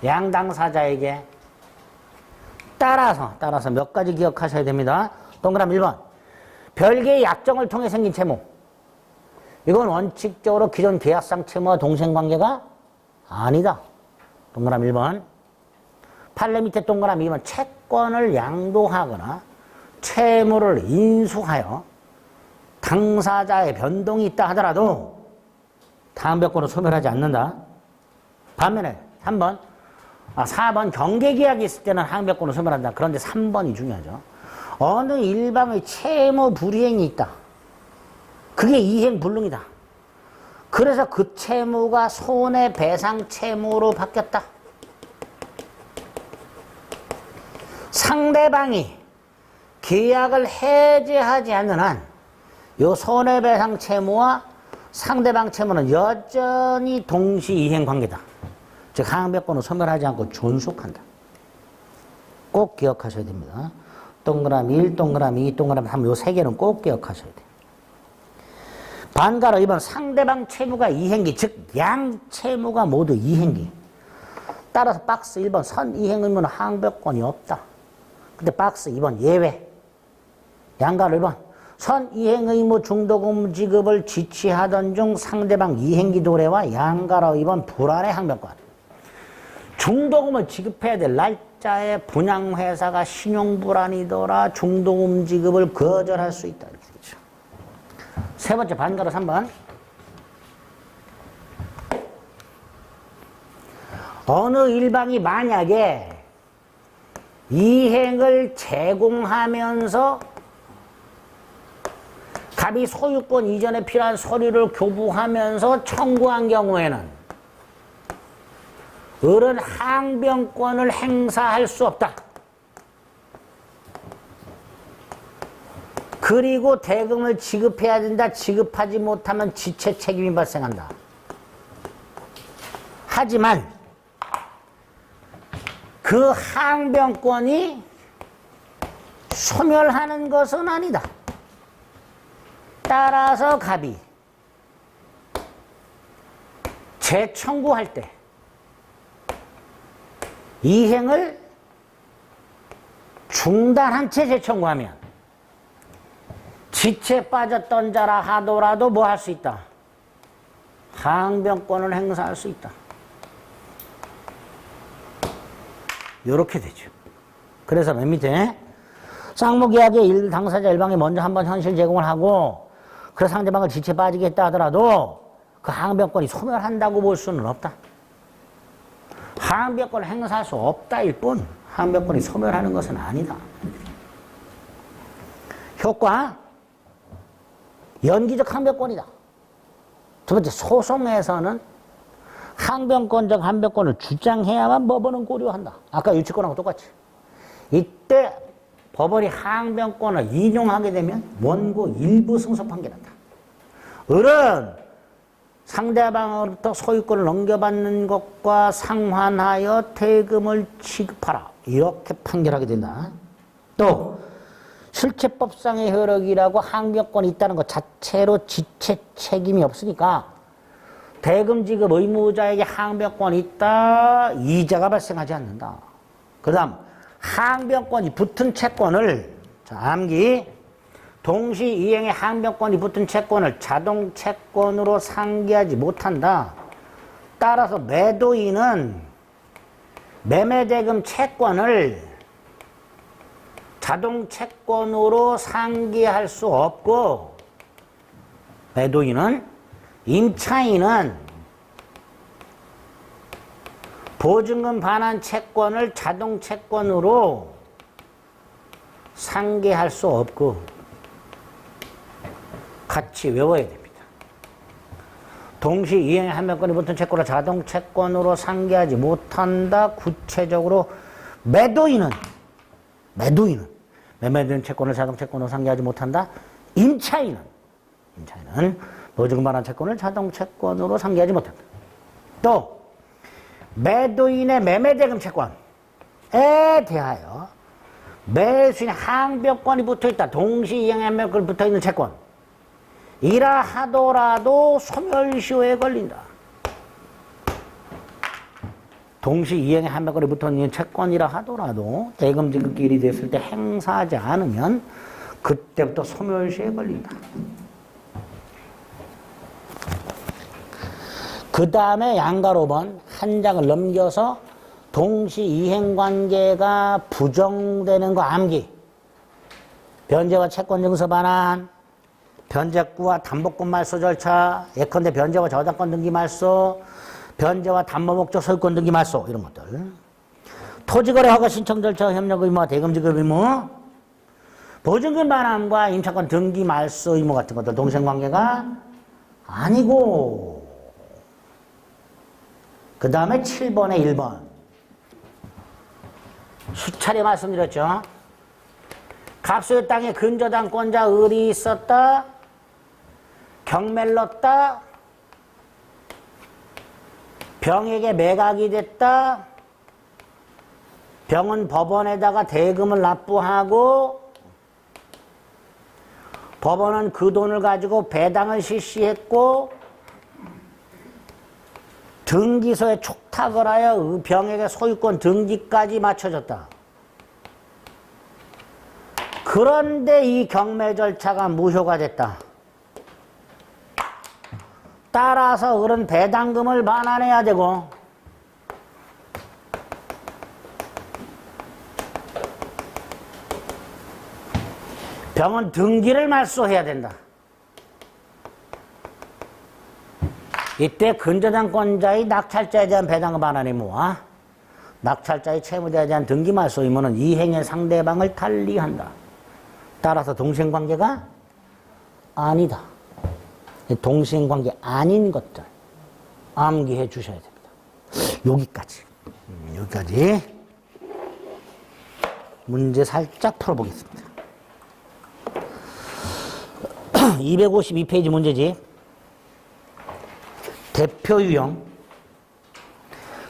양당사자에게. 따라서 몇 가지 기억하셔야 됩니다. 동그라미 1번. 별개의 약정을 통해 생긴 채무. 이건 원칙적으로 기존 계약상 채무와 동생관계가 아니다. 동그라미 1번. 판례 밑에 동그라미 2번. 채권을 양도하거나 채무를 인수하여 당사자의 변동이 있다 하더라도 다음 조건을 소멸하지 않는다. 반면에 4번 경계계약이 있을 때는 항변권을 소멸한다. 그런데 3번이 중요하죠. 어느 일방의 채무 불이행이 있다. 그게 이행불능이다. 그래서 그 채무가 손해배상 채무로 바뀌었다. 상대방이 계약을 해제하지 않는 한 이 손해배상 채무와 상대방 채무는 여전히 동시이행 관계다. 즉 항변권을 소멸하지 않고 존속한다. 꼭 기억하셔야 됩니다. 동그라미 1, 동그라미 2, 동그라미 3 요 세 개는 꼭 기억하셔야 돼요. 반가로 2번 상대방 채무가 이행기, 즉 양채무가 모두 이행기. 따라서 박스 1번 선이행 의무는 항변권이 없다. 근데 박스 2번 예외. 양가로 1번 선이행 의무 중도금 지급을 지취하던 중 상대방 이행기 도래와 양가로 2번 불안의 항변권. 중도금을 지급해야 될 날짜에 분양회사가 신용불안이더라 중도금 지급을 거절할 수 있다. 그렇죠. 세 번째 반가로 3번. 어느 일방이 만약에 이행을 제공하면서 갑이 소유권 이전에 필요한 서류를 교부하면서 청구한 경우에는 을은 항변권을 행사할 수 없다. 그리고 대금을 지급해야 된다. 지급하지 못하면 지체 책임이 발생한다. 하지만 그 항변권이 소멸하는 것은 아니다. 따라서 갑이 재청구할 때 이행을 중단한 채 재청구하면 지체 빠졌던 자라 하더라도 뭐 할 수 있다? 항변권을 행사할 수 있다. 요렇게 되죠. 그래서 맨 밑에 쌍무계약의 당사자 일방이 먼저 한번 현실 제공을 하고 그 상대방을 지체 빠지게 했다 하더라도 그 항변권이 소멸한다고 볼 수는 없다. 항변권을 행사할 수 없다일 뿐 항변권이 소멸하는 것은 아니다. 효과 연기적 항변권이다. 두 번째 소송에서는 항변권적 항변권을 주장해야만 법원은 고려한다. 아까 유치권하고 똑같이. 이때 법원이 항변권을 인용하게 되면 원고 일부 승소 판결한다. 을은 상대방으로부터 소유권을 넘겨받는 것과 상환하여 대금을 지급하라. 이렇게 판결하게 된다. 또 실체법상의 효력이라고 항변권이 있다는 것 자체로 지체 책임이 없으니까 대금 지급 의무자에게 항변권이 있다. 이자가 발생하지 않는다. 그 다음 항변권이 붙은 채권을 암기 동시 이행의 항변권이 붙은 채권을 자동 채권으로 상기하지 못한다. 따라서 매도인은 매매대금 채권을 자동 채권으로 상기할 수 없고 매도인은 임차인은 보증금 반환 채권을 자동 채권으로 상기할 수 없고 같이 외워야 됩니다. 동시 이행의 항변권이 붙은 채권을 자동 채권으로 상기하지 못한다. 구체적으로 매도인은 매매된 채권을 자동 채권으로 상기하지 못한다. 임차인은 보증금 반환 채권을 자동 채권으로 상기하지 못한다. 또 매도인의 매매대금 채권에 대하여 매수인의 항변권이 붙어있다. 동시 이행의 항변권이 붙어있는 채권. 이라 하더라도 소멸시효에 걸린다. 동시 이행에 한백건이 붙어있는 채권이라 하더라도 대금지급기일이 됐을 때 행사하지 않으면 그때부터 소멸시효에 걸린다. 그 다음에 양가 5번 한 장을 넘겨서 동시 이행관계가 부정되는 거 암기. 변제와 채권증서 반환, 변제구와 담보권 말소 절차, 예컨대 변제와 저작권 등기 말소, 변제와 담보목적 소유권 등기 말소 이런 것들. 토지거래 허가 신청 절차 협력 의무와 대금지급 의무, 보증금 반환과 임차권 등기 말소 의무 같은 것들 동생관계가 아니고. 그 다음에 7번에 1번. 수차례 말씀드렸죠. 갑소유 땅에 근저당권자 을이 있었다. 경매를 넣었다. 병에게 매각이 됐다. 병은 법원에다가 대금을 납부하고 법원은 그 돈을 가지고 배당을 실시했고 등기소에 촉탁을 하여 병에게 소유권 등기까지 마쳐졌다. 그런데 이 경매 절차가 무효가 됐다. 따라서 을은 배당금을 반환해야 되고 병은 등기를 말소해야 된다. 이때 근저당권자의 낙찰자에 대한 배당금 반환 의무와 낙찰자의 채무자에 대한 등기 말소 의무는 이행의 상대방을 달리한다. 따라서 동생관계가 아니다. 동생관계 아닌 것들 암기해 주셔야 됩니다. 여기까지 문제 살짝 풀어보겠습니다. 252페이지 문제지. 대표 유형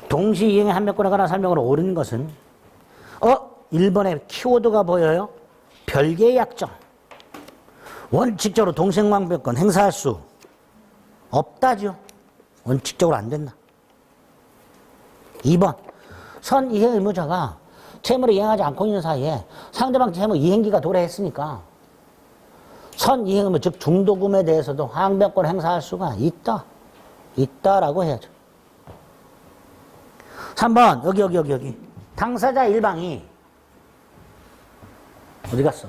동시 이행의 한 명권에 관한 설명으로 옳은 것은 1번에 키워드가 보여요. 별개의 약정. 원칙적으로 동생관계권 행사할 수 없다죠. 원칙적으로 안 된다. 2번 선 이행 의무자가 채무를 이행하지 않고 있는 사이에 상대방 채무 이행기가 도래했으니까 선 이행 의무 즉 중도금에 대해서도 항변권 행사할 수가 있다라고 해야죠. 3번 여기 당사자 일방이 어디 갔어?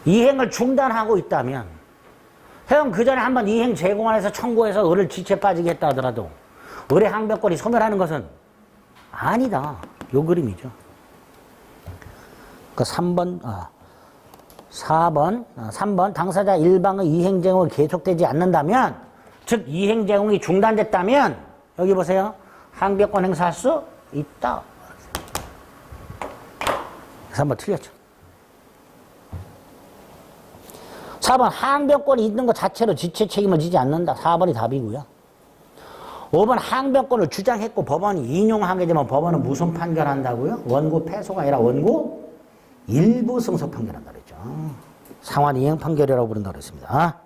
이행을 중단하고 있다면 형 그 전에 한번 이행 제공안에서 청구해서 을을 지체 빠지게 했다 하더라도 을의 항변권이 소멸하는 것은 아니다. 요 그림이죠. 그 3번 당사자 일방의 이행 제공이 계속되지 않는다면 즉 이행 제공이 중단됐다면 여기 보세요. 항변권 행사할 수 있다. 그래서 3번 틀렸죠. 4번 항변권이 있는 것 자체로 지체 책임을 지지 않는다. 4번이 답이고요. 5번 항변권을 주장했고 법원이 인용하게 되면 법원은 무슨 판결한다고요? 원고 패소가 아니라 원고 일부 승소 판결한다 그랬죠. 상환 이행 판결이라고 부른다 그랬습니다.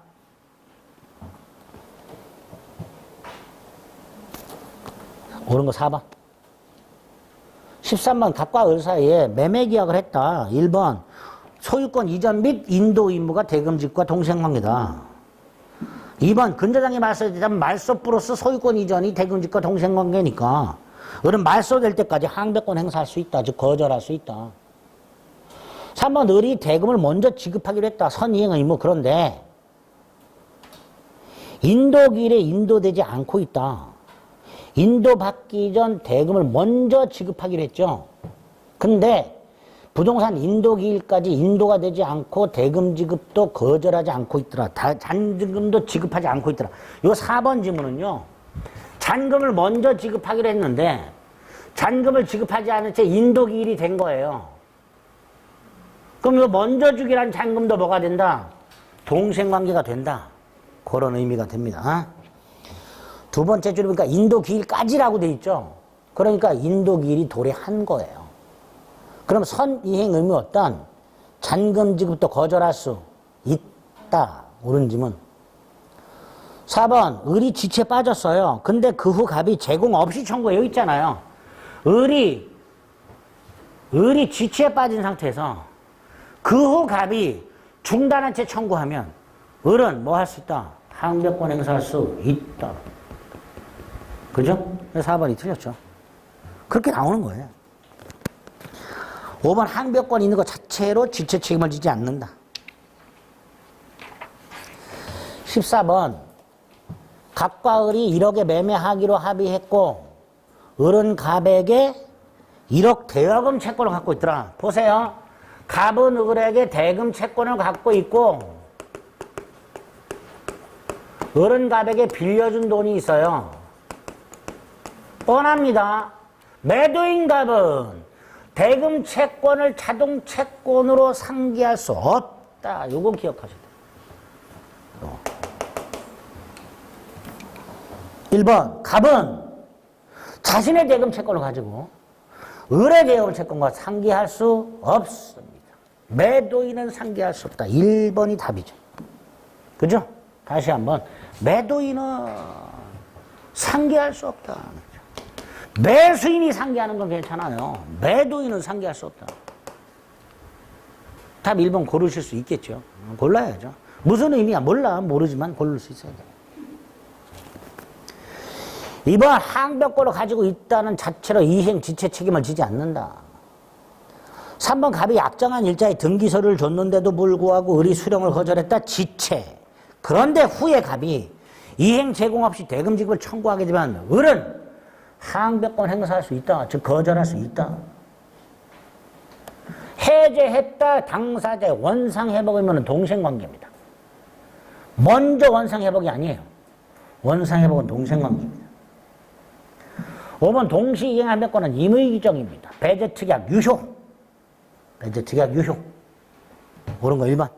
옳은 거 4번. 13번 갑과 을 사이에 매매 계약을 했다. 1번 소유권 이전 및 인도 의무가 대금직과 동생관계다. 2번 근저당이 말소되자면 말소 플러스 소유권 이전이 대금직과 동생관계니까 을은 말소될 때까지 항변권 행사할 수 있다. 즉 거절할 수 있다. 3번 을이 대금을 먼저 지급하기로 했다. 선이행 의무. 그런데 인도기일에 인도되지 않고 있다. 인도받기 전 대금을 먼저 지급하기로 했죠. 근데 부동산 인도기일까지 인도가 되지 않고 대금 지급도 거절하지 않고 있더라. 잔금도 지급하지 않고 있더라. 요 4번 지문은요. 잔금을 먼저 지급하기로 했는데 잔금을 지급하지 않은 채 인도기일이 된 거예요. 그럼 요 먼저 주기란 잔금도 뭐가 된다? 동생관계가 된다. 그런 의미가 됩니다. 두 번째 줄에 보니까 인도기일까지라고 돼 있죠. 그러니까 인도기일이 도래한 거예요. 그럼 선이행 의무 어떤 잔금 지급도 거절할 수 있다. 옳은 지문. 4번 을이 지체에 빠졌어요. 근데 그 후 갑이 제공 없이 청구해. 여기 있잖아요. 을이 지체에 빠진 상태에서 그 후 갑이 중단한 채 청구하면 을은 뭐 할 수 있다? 항변권 행사할 수 있다. 그죠? 4번이 틀렸죠. 그렇게 나오는 거예요. 5번 항변권 있는 것 자체로 지체 책임을 지지 않는다. 14번 갑과 을이 1억에 매매하기로 합의했고 을은 갑에게 1억 대여금 채권을 갖고 있더라. 보세요. 갑은 을에게 대금 채권을 갖고 있고 을은 갑에게 빌려준 돈이 있어요. 뻔합니다. 매도인 갑은 대금 채권을 자동 채권으로 상기할 수 없다. 요거 기억하셔야 돼요. 1번 갑은 자신의 대금 채권을 가지고 을의 대금 채권과 상기할 수 없습니다. 매도인은 상기할 수 없다. 1번이 답이죠. 그죠? 다시 한번 매도인은 상기할 수 없다. 매수인이 상기하는 건 괜찮아요. 매도인은 상기할 수 없다. 답 1번 고르실 수 있겠죠. 골라야죠. 무슨 의미야? 몰라. 모르지만 고를 수 있어야 돼. 2번 항변권을 가지고 있다는 자체로 이행 지체 책임을 지지 않는다. 3번 갑이 약정한 일자에 등기서를 줬는데도 불구하고 을이 수령을 거절했다. 지체. 그런데 후에 갑이 이행 제공 없이 대금 지급을 청구하게 되면 을은 항변권 행사할 수 있다. 즉 거절할 수 있다. 해제했다. 당사자의 원상회복이면 동생관계입니다. 먼저 원상회복이 아니에요. 원상회복은 동생관계입니다. 5번 동시이행항변권은 임의규정입니다. 배제특약 유효. 배제특약 유효. 옳은 거 1번.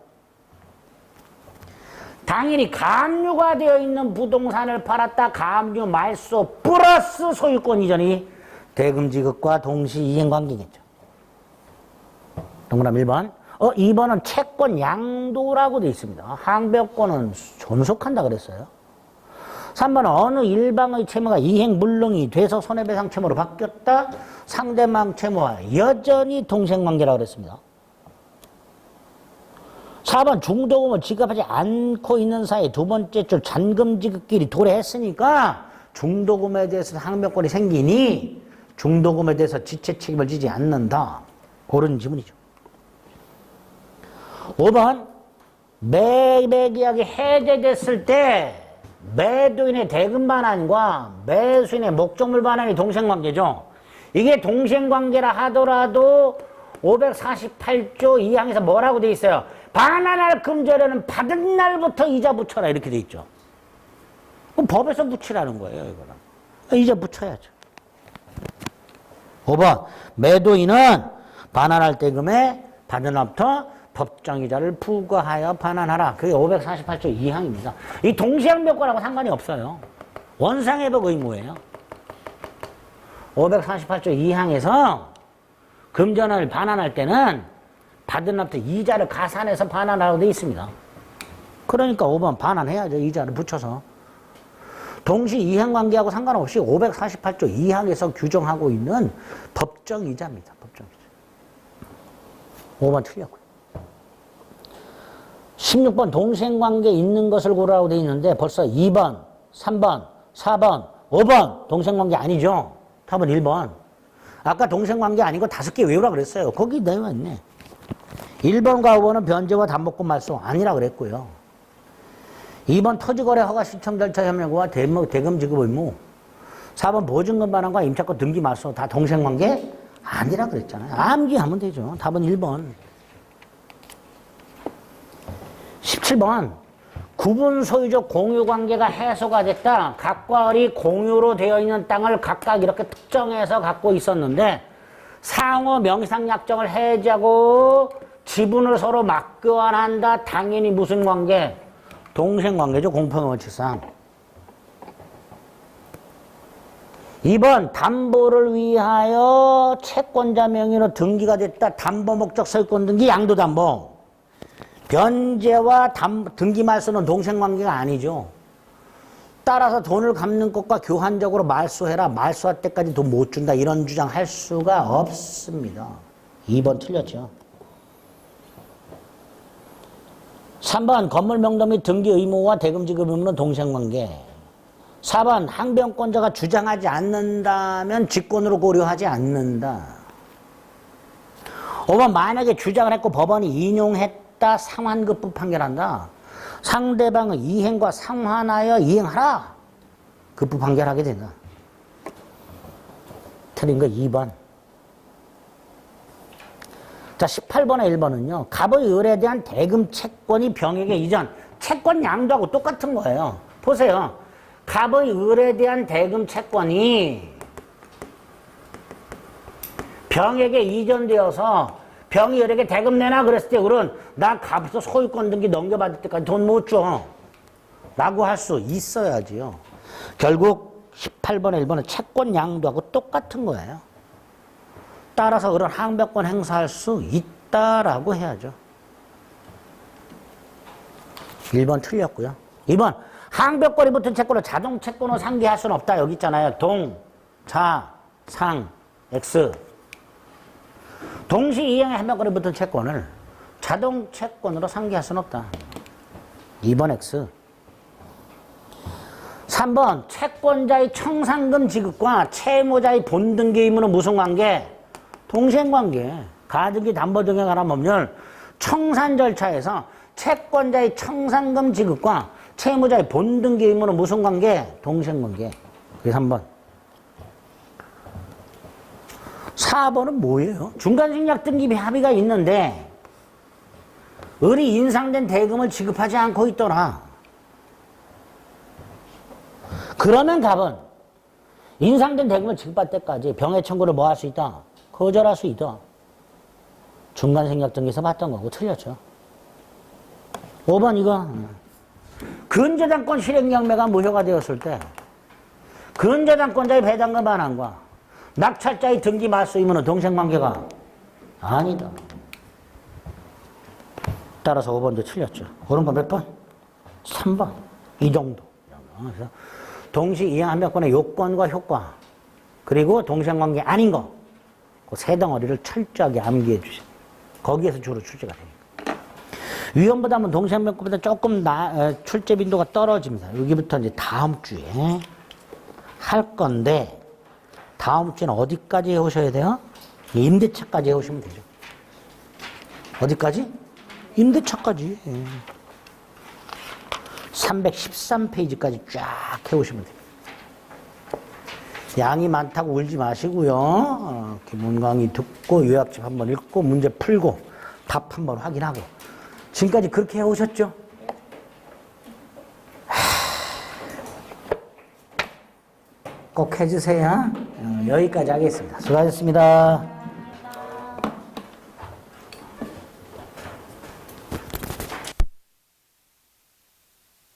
당연히 감유가 되어 있는 부동산을 팔았다. 감유 말소 플러스 소유권 이전이 대금 지급과 동시 이행 관계겠죠. 동그라미 1번. 2번은 채권 양도라고 되어 있습니다. 항변권은 존속한다 그랬어요. 3번은 어느 일방의 채무가 이행 물능이 돼서 손해배상 채무로 바뀌었다. 상대방 채무와 여전히 동생관계라고 그랬습니다. 4번 중도금을 지급하지 않고 있는 사이 두 번째 줄 잔금 지급끼리 도래했으니까 중도금에 대해서 항변권이 생기니 중도금에 대해서 지체 책임을 지지 않는다. 옳은 지문이죠. 5번 매매계약이 해제됐을 때 매도인의 대금 반환과 매수인의 목적물 반환이 동생관계죠. 이게 동생관계라 하더라도 548조 2항에서 뭐라고 돼 있어요? 반환할 금전에는 받은 날부터 이자 붙여라 이렇게 돼 있죠. 그럼 법에서 붙이라는 거예요. 이거는. 이자 붙여야죠. 5번 매도인은 반환할 대금에 받은 날부터 법정이자를 부과하여 반환하라. 그게 548조 2항입니다. 이 동시항변권하고 상관이 없어요. 원상회복 의무예요. 548조 2항에서 금전을 반환할 때는 받은 날부터 이자를 가산해서 반환하라고 되어 있습니다. 그러니까 5번 반환해야죠. 이자를 붙여서. 동시 이행관계하고 상관없이 548조 2항에서 규정하고 있는 법정이자입니다. 법정이자. 5번 틀렸고요. 16번 동생관계 있는 것을 고르라고 되어 있는데 벌써 2번, 3번, 4번, 5번 동생관계 아니죠. 답은 1번. 아까 동생관계 아닌 거 5개 외우라 그랬어요. 거기 내용 있네. 1번과 5번은 변제와 담보권 말소 아니라 그랬고요. 2번 토지거래 허가 신청 절차 협력과 대금 지급 의무. 4번 보증금 반환과 임차권 등기 말소 다 동생관계 아니라 그랬잖아요. 암기하면 되죠. 답은 1번. 17번 구분 소유적 공유관계가 해소가 됐다. 각과 을이 공유로 되어 있는 땅을 각각 이렇게 특정해서 갖고 있었는데 상호 명의상약정을 해지하고 지분을 서로 맞교환한다. 당연히 무슨 관계? 동생관계죠. 공평의 원칙상. 2번 담보를 위하여 채권자 명의로 등기가 됐다. 담보 목적 소유권 등기 양도담보. 변제와 등기 말소는 동생관계가 아니죠. 따라서 돈을 갚는 것과 교환적으로 말소해라. 말소할 때까지 돈 못 준다. 이런 주장할 수가 없습니다. 2번 틀렸죠. 3번 건물 명도 및 등기 의무와 대금 지급 의무는 동생관계. 4번 항변권자가 주장하지 않는다면 직권으로 고려하지 않는다. 5번 만약에 주장을 했고 법원이 인용했다. 상환급부 판결한다. 상대방의 이행과 상환하여 이행하라. 급부 판결하게 된다. 틀린 거 2번. 자, 18번에 1번은요. 갑의 을에 대한 대금 채권이 병에게 이전. 채권 양도하고 똑같은 거예요. 보세요. 갑의 을에 대한 대금 채권이 병에게 이전되어서 병이 을에게 대금 내놔 그랬을 때 을은 나 갑에서 소유권 등기 넘겨받을 때까지 돈 못 줘. 라고 할 수 있어야지요. 결국 18번에 1번은 채권 양도하고 똑같은 거예요. 따라서 그런 항변권 행사할 수 있다라고 해야죠. 1번 틀렸고요. 2번 항변권이 붙은 채권을 자동 채권으로 상기할 수는 없다. 여기 있잖아요. 동, 자, 상, X. 동시 이행의 항변권이 붙은 채권을 자동 채권으로 상기할 수는 없다. 2번 X. 3번 채권자의 청산금 지급과 채무자의 본등기 의무는 무슨 관계? 동생관계. 가등기 담보 등에 관한 법률 청산 절차에서 채권자의 청산금 지급과 채무자의 본등기 의무는 무슨 관계? 동생관계. 그게 3번. 4번은 뭐예요? 중간식약 등기비 합의가 있는데 을이 인상된 대금을 지급하지 않고 있더라. 그러면 갑은 인상된 대금을 지급할 때까지 병해 청구를 뭐 할 수 있다? 거절할 수 있다. 중간생략 등기에서 봤던 거고 틀렸죠. 5번 이거. 근저당권 실행경매가 무효가 되었을 때 근저당권자의 배당금 반환과 낙찰자의 등기 말소 의무는 동생관계가 아니다. 따라서 5번도 틀렸죠. 옳은 거 몇 번? 3번. 이 정도. 그래서 동시 이행 항변권의 요건과 효과 그리고 동생관계 아닌 거 그 세 덩어리를 철저하게 암기해 주세요. 거기에서 주로 출제가 됩니다. 위험부담은 동생항변권보다 조금 출제 빈도가 떨어집니다. 여기부터 이제 다음 주에 할 건데 다음 주에는 어디까지 해오셔야 돼요? 임대차까지 해오시면 되죠. 어디까지? 임대차까지. 313페이지까지 쫙 해오시면 돼요. 양이 많다고 울지 마시고요. 기본 강의 듣고 요약집 한번 읽고 문제 풀고 답 한번 확인하고 지금까지 그렇게 해오셨죠? 꼭 해주세요. 여기까지 하겠습니다. 수고하셨습니다.